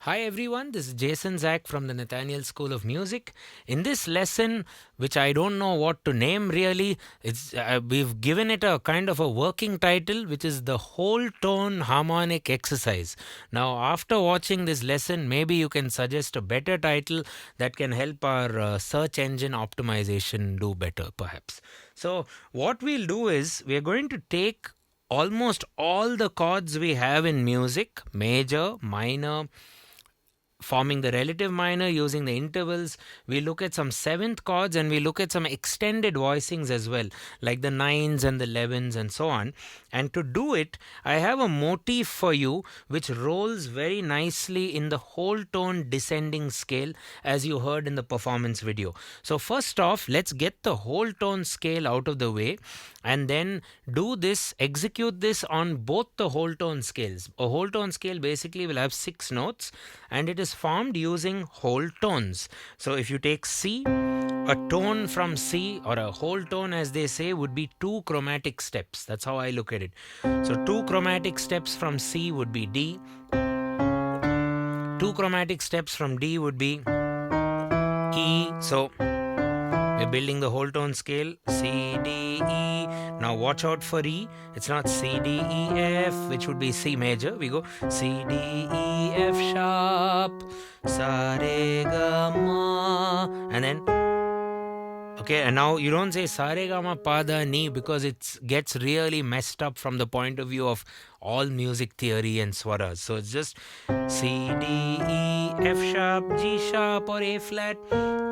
Hi everyone, this is Jason Zach from the Nathaniel School of Music. In this lesson, which I don't know what to name really, we've given it a kind of a working title, which is the whole tone harmonic exercise. Now, after watching this lesson, maybe you can suggest a better title that can help our search engine optimization do better, perhaps. So, what we'll do is we're going to take almost all the chords we have in music, major, minor, forming the relative minor using the intervals. We look at some seventh chords and we look at some extended voicings as well, like the nines and the 11s and so on. And to do it, I have a motif for you which rolls very nicely in the whole tone descending scale, as you heard in the performance video. So first off, let's get the whole tone scale out of the way and then execute this on both the whole tone scales. A whole tone scale basically will have 6 notes and it is formed using whole tones. So if you take C, a tone from C, or a whole tone as they say, would be 2 chromatic steps. That's how I look at it. So 2 chromatic steps from C would be D. 2 chromatic steps from D would be E. So we're building the whole tone scale, C, D, E. Now watch out for E. It's not C, D, E, F, which would be C major. We go C, D, E, F sharp, Sa, Re, Ga, Ma, and then okay, and now you don't say Sa, Re, Ga, Ma, Pa, Da, Ni because it gets really messed up from the point of view of all music theory and swaras. So it's just C, D, E, F sharp, G sharp, or A flat,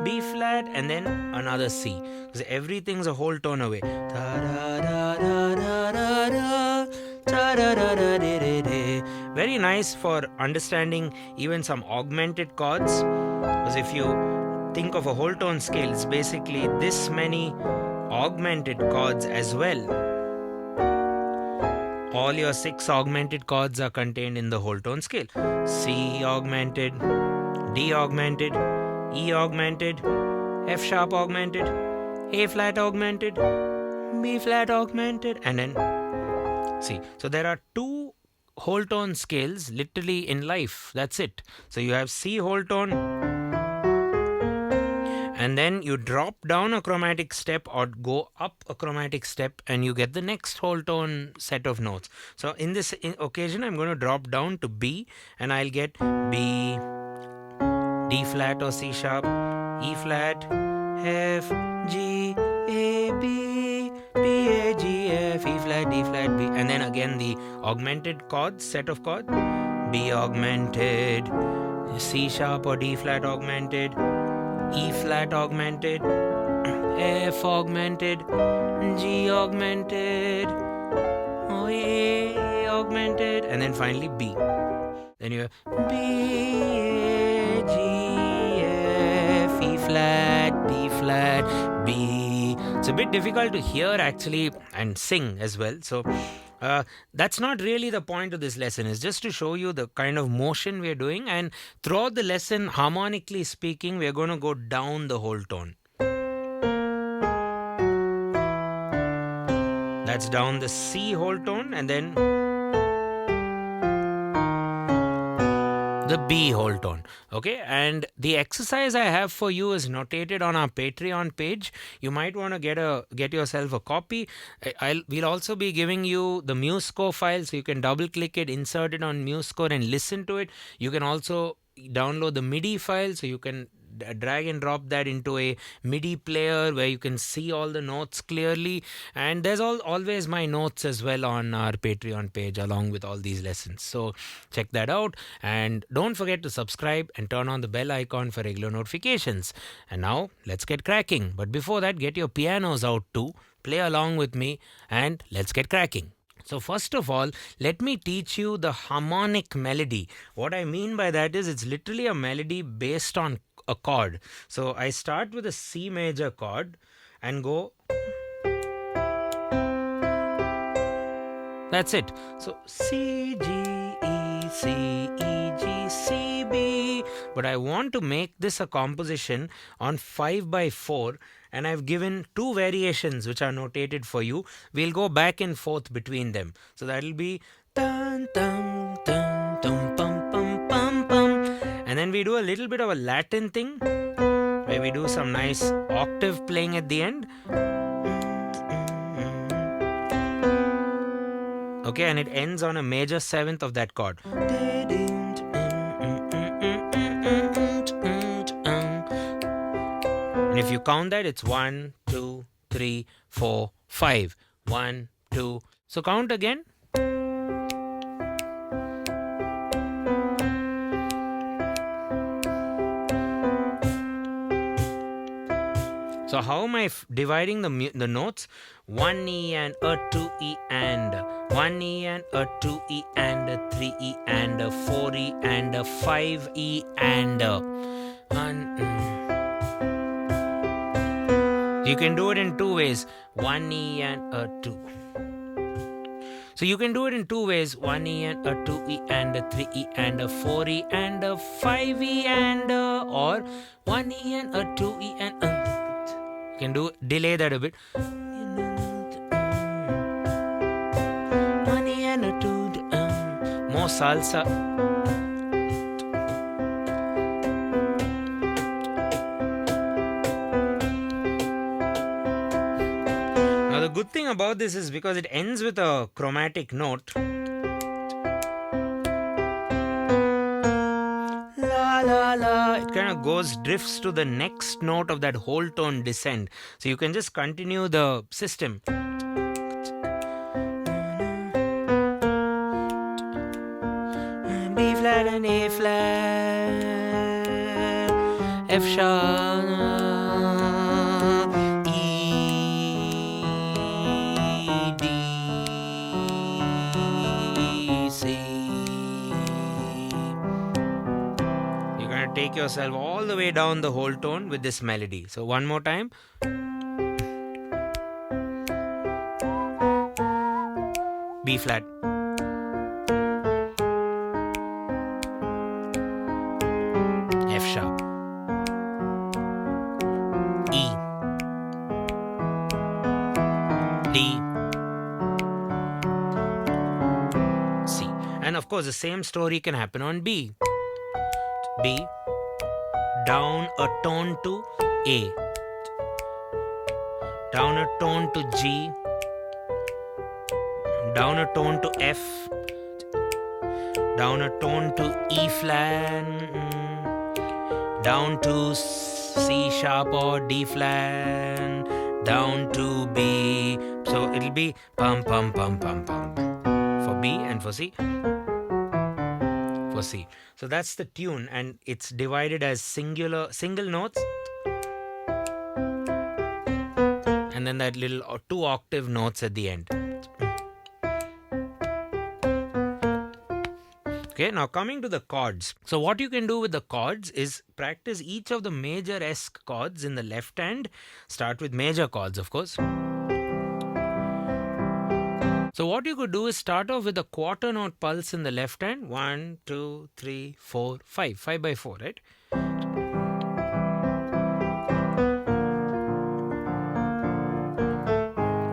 B flat, and then another C. Because everything's a whole tone away. Very nice for understanding even some augmented chords. Because if you think of a whole tone scale, it's basically this many augmented chords as well. All your 6 augmented chords are contained in the whole tone scale. C augmented, D augmented, E augmented, F sharp augmented, A flat augmented, B flat augmented, and then C. So there are 2 whole tone scales literally in life. That's it. So you have C whole tone, and then you drop down a chromatic step or go up a chromatic step and you get the next whole tone set of notes. So in this occasion, I'm going to drop down to B and I'll get B, D flat or C sharp, E flat, F, G, A, B, B, A, G, F, E flat, D flat, B, and then again the augmented chords, set of chords, B augmented, C sharp or D flat augmented, E flat augmented, F augmented, G augmented, A augmented, and then finally B. Then you have B, A, G, F, E flat, D flat, B. It's a bit difficult to hear actually and sing as well. So that's not really the point of this lesson. It's just to show you the kind of motion we're doing, and throughout the lesson, harmonically speaking, we're going to go down the whole tone. That's down the C whole tone and then the B whole tone. Okay, and the exercise I have for you is notated on our Patreon page. You might want to get yourself a copy. We'll also be giving you the MuseScore file, so you can double click it, insert it on MuseScore and listen to it. You can also download the MIDI file, so you can drag and drop that into a MIDI player where you can see all the notes clearly. And there's always my notes as well on our Patreon page along with all these lessons. So check that out, and don't forget to subscribe and turn on the bell icon for regular notifications. And now let's get cracking. But before that, get your pianos out too, play along with me, and let's get cracking. So first of all, let me teach you the harmonic melody. What I mean by that is it's literally a melody based on a chord. So I start with a C major chord and go. That's it. So C, G, E, C, E, G, C, B. But I want to make this a composition on 5/4, and I've given 2 variations which are notated for you. We'll go back and forth between them. So that'll be dun dun dun dum pum pum pum pum we do a little bit of a Latin thing where we do some nice octave playing at the end. Okay, and it ends on a major seventh of that chord. And if you count that, it's 1, 2, 3, 4, 5. 1, 2. So count again. So how am I dividing the notes? 1 E and a 2 E and 1 E and a 2 E and a 3 E and a 4 E and a 5 E and you can do it in two ways. 1 E and a 2. So you can do it in two ways. 1 E and a 2 E and a 3 E and a 4 E and a 5 E and or 1 E and a 2 E and you can delay that a bit. 1 E and a 2 more salsa. Now the good thing about this is because it ends with a chromatic note. La la la. It kind of drifts to the next note of that whole tone descent. So you can just continue the system. B flat and A flat, F sharp, E, D, C. You're going to take yourself all the way down the whole tone with this melody. So one more time. B flat. F sharp, E, D, C. And of course the same story can happen on B. B, down a tone to A, down a tone to G, down a tone to F, down a tone to E flat, down to C sharp or D flat, down to B. So it'll be pum pum pum pum pum for B and for C. For C. So that's the tune, and it's divided as single notes, and then that little 2 octave notes at the end. Okay, now coming to the chords. So what you can do with the chords is practice each of the major esque chords in the left hand. Start with major chords, of course. So what you could do is start off with a quarter note pulse in the left hand. 1, 2, 3, 4, 5. 5 by 4, right?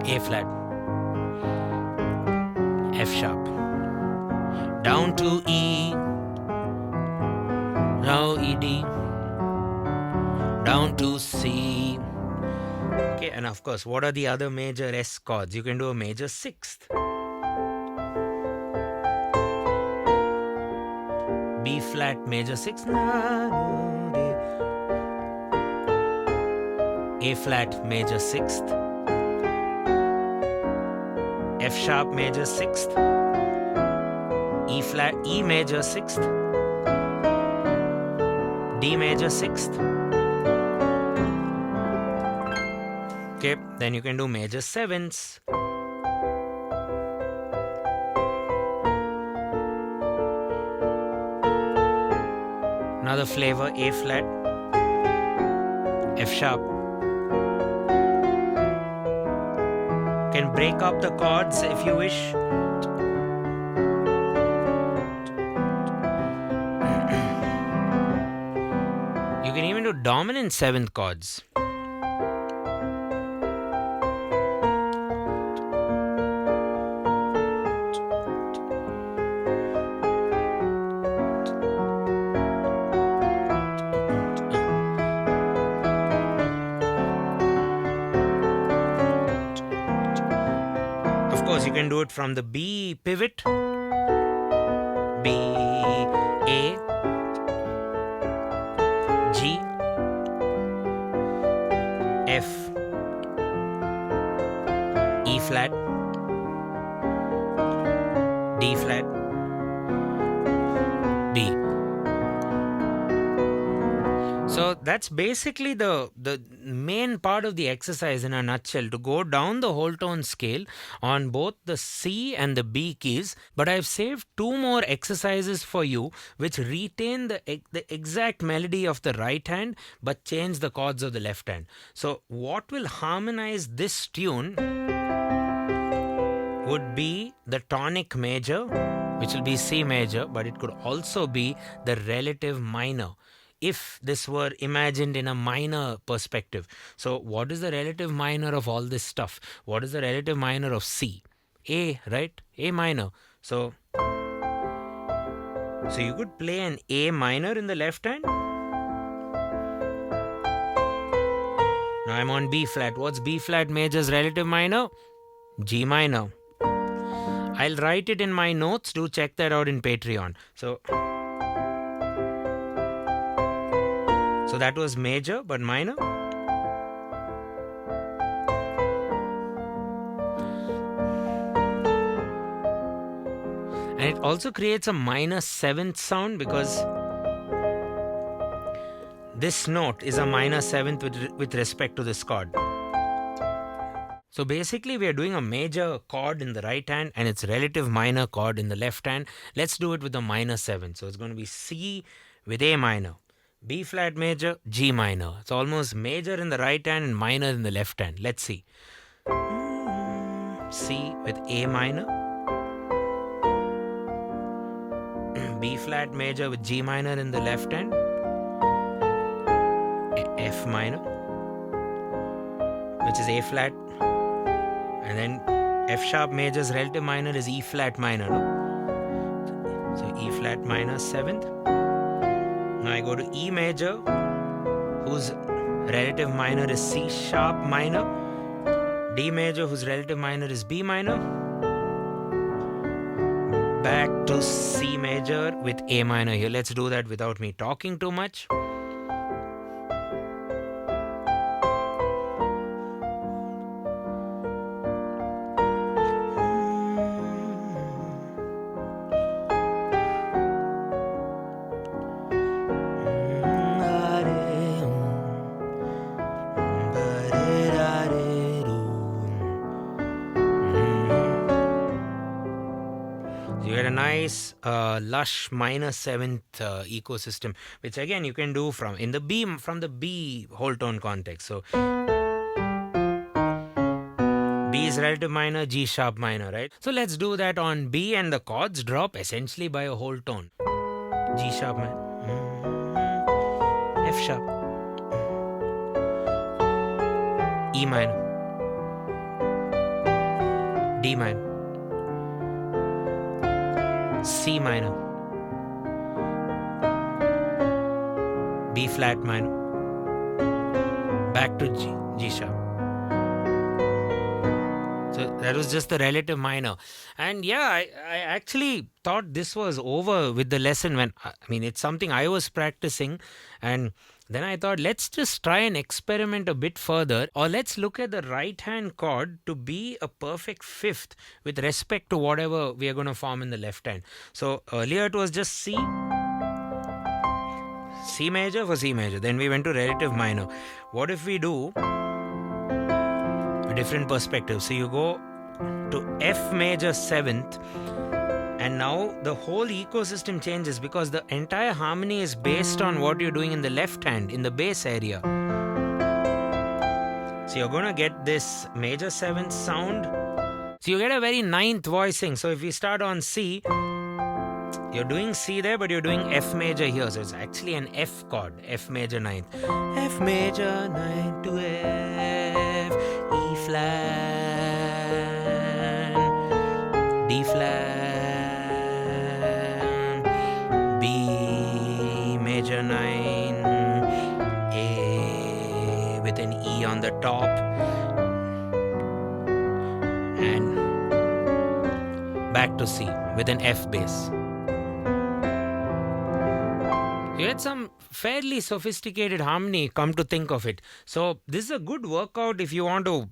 A flat, F sharp, down to E, now E D, down to C. Okay, and of course, what are the other major S chords? You can do a major sixth, B flat major sixth, A flat major sixth, F sharp major sixth, E flat, E major sixth, D major sixth. Okay, then you can do major sevenths. Another flavor, A flat, F sharp. Can break up the chords if you wish. You can even do dominant seventh chords. course, you can do it from the B pivot. B, A, G, F, E flat, D flat, B. So that's basically the main part of the exercise in a nutshell, to go down the whole tone scale on both the C and the B keys. But I've saved 2 more exercises for you which retain the exact melody of the right hand but change the chords of the left hand. So what will harmonize this tune would be the tonic major, which will be C major, but it could also be the relative minor, if this were imagined in a minor perspective. So what is the relative minor of all this stuff? What is the relative minor of C? A, right? A minor. So you could play an A minor in the left hand. Now I'm on B flat. What's B flat major's relative minor? G minor. I'll write it in my notes. Do check that out in Patreon. So that was major but minor. And it also creates a minor 7th sound because this note is a minor 7th with respect to this chord. So basically we are doing a major chord in the right hand and its relative minor chord in the left hand. Let's do it with a minor 7th. So it's going to be C with A minor, B flat major, G minor. It's almost major in the right hand and minor in the left hand. Let's see. C with A minor, B flat major with G minor in the left hand, F minor, which is A flat, and then F sharp major's relative minor is E flat minor. No? So E flat minor 7th. Now I go to E major, whose relative minor is C sharp minor, D major, whose relative minor is B minor, back to C major with A minor here. Let's do that without me talking too much. Nice lush minor 7th ecosystem, which again you can do from the B whole tone context. So B is relative minor, G sharp minor, right? So let's do that on B, and the chords drop essentially by a whole tone. G sharp minor, F sharp, E minor, D minor, C minor, B flat minor, back to G sharp. So that was just the relative minor. And yeah, I actually thought this was over with the lesson it's something I was practicing, and then I thought, let's just try and experiment a bit further, or let's look at the right hand chord to be a perfect 5th with respect to whatever we are going to form in the left hand. So earlier it was just C major for C major. Then we went to relative minor. What if we do a different perspective? So you go to F major 7th, and now the whole ecosystem changes because the entire harmony is based on what you're doing in the left hand, in the bass area. So you're going to get this major 7th sound. So you get a very 9th voicing. So if we start on C, you're doing C there, but you're doing F major here. So it's actually an F chord, F major 9th. F major 9 to F, E flat, D flat, major 9, A with an E on the top, and back to C with an F bass. You had some fairly sophisticated harmony, come to think of it. So this is a good workout if you want to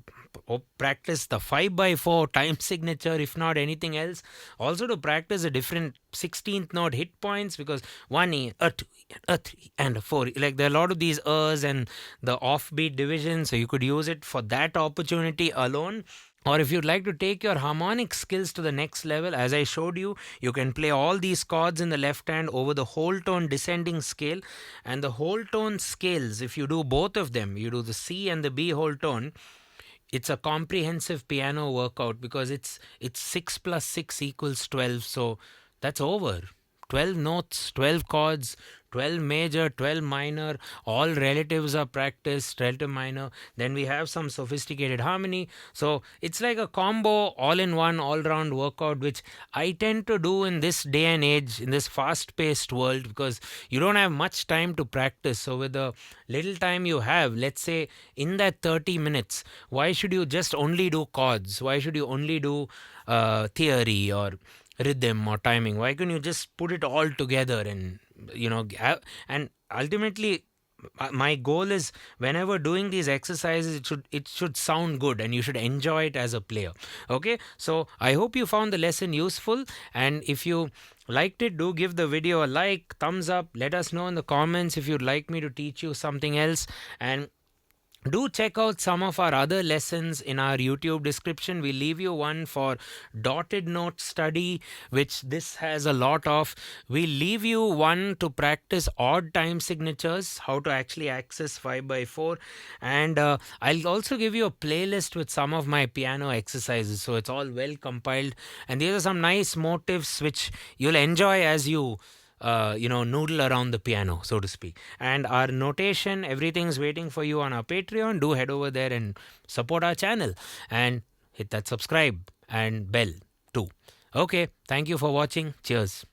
practice the 5x4 time signature, if not anything else. Also to practice the different 16th note hit points, because 1E, a 2, a 3, and a 4. Like there are a lot of these and the offbeat division, so you could use it for that opportunity alone. Or if you'd like to take your harmonic skills to the next level, as I showed you, you can play all these chords in the left hand over the whole tone descending scale. And the whole tone scales, if you do both of them, you do the C and the B whole tone, it's a comprehensive piano workout, because it's 6 plus 6 equals 12. So that's over. 12 notes, 12 chords, 12 major, 12 minor, all relatives are practiced, relative minor. Then we have some sophisticated harmony. So it's like a combo, all in one, all round workout, which I tend to do in this day and age, in this fast paced world, because you don't have much time to practice. So with the little time you have, let's say in that 30 minutes, why should you just only do chords? Why should you only do theory or rhythm or timing? Why can't you just put it all together and and ultimately my goal is, whenever doing these exercises, it should sound good and you should enjoy it as a player. Okay, so I hope you found the lesson useful, and if you liked it, do give the video a like, thumbs up. Let us know in the comments if you'd like me to teach you something else, and do check out some of our other lessons in our YouTube description. We leave you one for dotted note study, which this has a lot of. We leave you one to practice odd time signatures, how to actually access 5x4. And I'll also give you a playlist with some of my piano exercises. So it's all well compiled. And these are some nice motifs which you'll enjoy as you noodle around the piano, so to speak. And our notation, everything's waiting for you on our Patreon. Do head over there and support our channel and hit that subscribe and bell too. Okay, thank you for watching. Cheers.